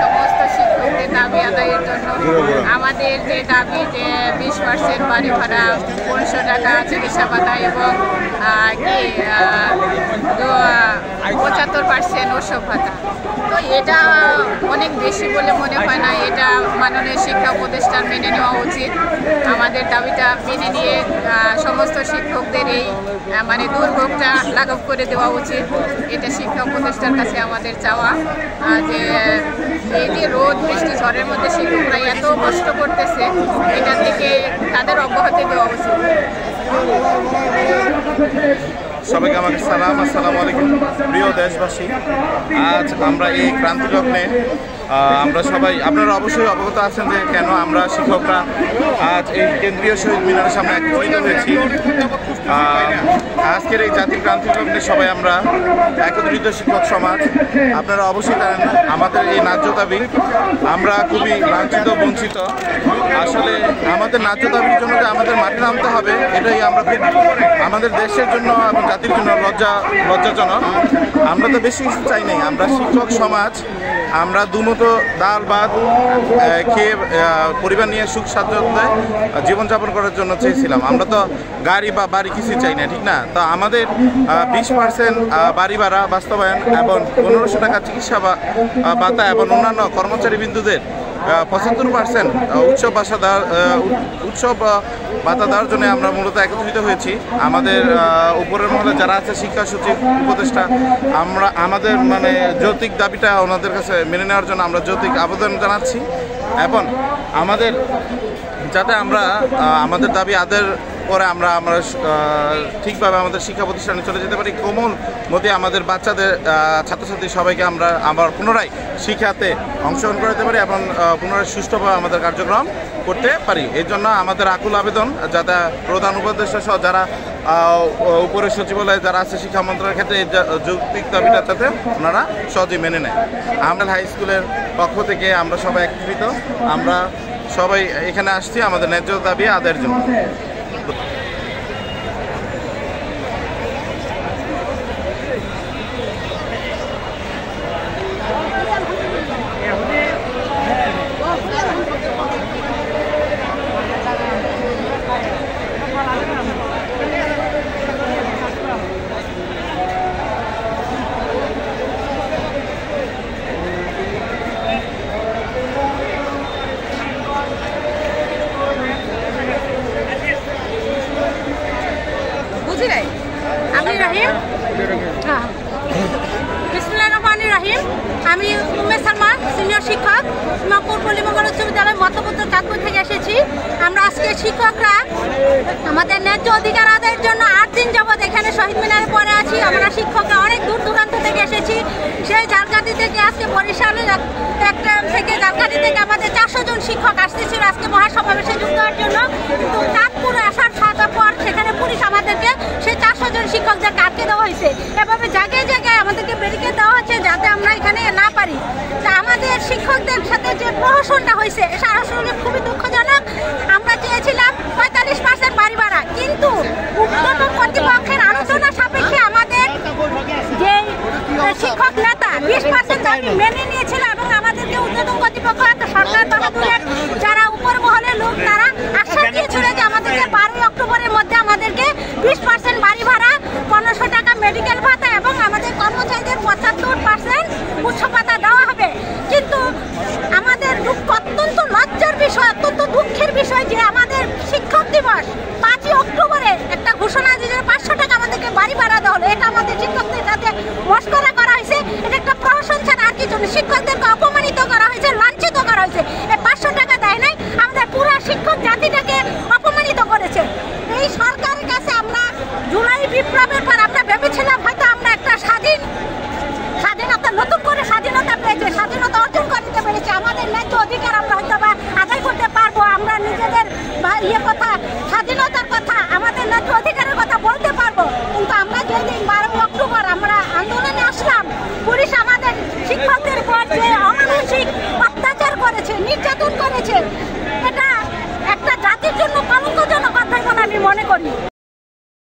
সমস্ত শিক্ষকদের দাবি আদায়ের জন্য আমাদের যে দাবি যে 20% বাড়ি ভাড়া, 500 টাকা চিকিৎসা ভাতা এবং 75% ওষুধ ভাতা। তো এটা অনেক বেশি বলে মনে হয় না, এটা মাননীয় শিক্ষা উপদেষ্টার মেনে নেওয়া উচিত। আমাদের দাবিটা মেনে নিয়ে সমস্ত শিক্ষকদের এই মানে দুর্ভোগটা লাঘব করে দেওয়া উচিত। এটা শিক্ষা উপদেষ্টার কাছে আমাদের চাওয়া যে এই যে রোদ বৃষ্টি ঝড়ের মধ্যে শিক্ষকরা এত কষ্ট করতেছে, এটার দিকে তাদের অব্যাহতি দেওয়া উচিত। সবাইকে আমাকে সালাম, আসসালামু আলাইকুম প্রিয় দেশবাসী। আজ আমরা এই ক্রান্তি লগ্নে আমরা সবাই, আপনারা অবশ্যই অবগত আছেন যে কেন আমরা শিক্ষকরা আজ এই কেন্দ্রীয় শহীদ মিনারের সামনে একত্রিত হয়েছি। আজকের এই জাতির ক্রান্তি লগ্নে সবাই আমরা একত্রিত শিক্ষক সমাজ। আপনারা অবশ্যই জানেন আমাদের এই ন্যায্য দাবি, আমরা খুবই লাঞ্ছিত বঞ্চিত। আসলে আমাদের ন্যায্য দাবির জন্য যে আমাদের মাঠে নামতে হবে, এটাই আমরা খুব আমাদের দেশের জন্য এবং জাতির জন্য লজ্জাজনক। আমরা তো বেশি কিছু চাই নাই, আমরা শিক্ষক সমাজ, আমরা দুমতো ডাল ভাত খেয়ে পরিবার নিয়ে সুখ স্বাচ্ছন্দ্যে জীবনযাপন করার জন্য চেয়েছিলাম। আমরা তো গাড়ি বা বাড়ি কিছু চাই না, ঠিক না? তো আমাদের 20% বাড়ি ভাড়া বাস্তবায়ন এবং 1500 টাকা চিকিৎসা ভাতা এবং অন্যান্য কর্মচারী বিন্দুদের 75% উৎসব ভাতা দেওয়ার জন্য আমরা মূলত একত্রিত হয়েছি। আমাদের উপরের মহলে যারা আছে, শিক্ষা সচিব, উপদেষ্টা, আমরা আমাদের মানে যৌক্তিক দাবিটা ওনাদের কাছে মেনে নেওয়ার জন্য আমরা যৌক্তিক আবেদন জানাচ্ছি এবং আমাদের যাতে আমরা আমাদের দাবি আদায়ের পরে আমরা ঠিকভাবে আমাদের শিক্ষা প্রতিষ্ঠানে চলে যেতে পারি, কোমল মতে আমাদের বাচ্চাদের ছাত্রছাত্রী সবাইকে আমরা আবার পুনরায় শিক্ষাতে অংশগ্রহণ করতে পারি এবং পুনরায় সুষ্ঠুভাবে আমাদের কার্যক্রম করতে পারি। এই জন্য আমাদের আকুল আবেদন যাতে প্রধান উপদেষ্টা সহ যারা উপরের সচিবালয়ে যারা আছে শিক্ষা মন্ত্রণালয়ের ক্ষেত্রে এই যৌক্তিক দাবিটা যাতে ওনারা সহজেই মেনে নেয়। আমরা হাই স্কুলের পক্ষ থেকে আমরা সবাই একত্রিত, আমরা সবাই এখানে আসছি আমাদের ন্যায্য দাবি আদায়ের জন্য। আমি উম্মে সালমা, সিনিয়র শিক্ষক, পল্লী-মঙ্গল উচ্চ বিদ্যালয় মধ্যপত্র চাঁদপুর থেকে এসেছি। আমরা আজকে শিক্ষকরা আমাদের ন্যায্য অধিকার আদায়ের জন্য 8 দিন যাবৎ এখানে শহীদ মিনারে পড়ে আছি। আমরা শিক্ষকরা অনেক দূর দূরান্ত থেকে এসেছি। সেই ঝালকাঠি থেকে আজকে বরিশালে থেকে ঝালকাঠি থেকে আমাদের 400 জন শিক্ষক আসতেছিল আজকে মহাসমাবেশে যুক্ত হওয়ার জন্য। কিন্তু চাঁদপুরে আসার পর সেখানে পুলিশ আমাদেরকে সেই 400 জন শিক্ষকদেরকে আটকে দেওয়া হয়েছে। এভাবে জায়গায় জায়গায় আমাদেরকে ব্যারিকেড দেওয়া হচ্ছে যাতে আমরা এখানে না পারি। তা আমাদের শিক্ষকদের সাথে যে প্রহসনটা হয়েছে এটা আসলে খুবই দুঃখজনক। আমরা চেয়েছিলাম 45% বাড়ি ভাড়া, কিন্তু ঊর্ধ্বতন কর্তৃপক্ষের আলোচনা সাপেক্ষে আমাদের যে শিক্ষক নেতা 20% দাবি মেনে নিয়েছিল এবং আমাদেরকে ঊর্ধ্বতন কর্তৃপক্ষ সরকার বাহাদুরের যারা উপর মহলের লোক তারা আশ্বাস দিয়েছে কথা, স্বাধীনতার কথা, আমাদের ন্যায্য অধিকারের কথা বলতে পারবো। কিন্তু আমরা যেদিন 12 অক্টোবর আমরা আন্দোলনে আসলাম, পুলিশ আমাদের শিক্ষকদের উপর যে অমানসিক অত্যাচার করেছে, নির্যাতন করেছে, এটা একটা জাতির জন্য কলঙ্কজনক কথা বলে আমি মনে করি।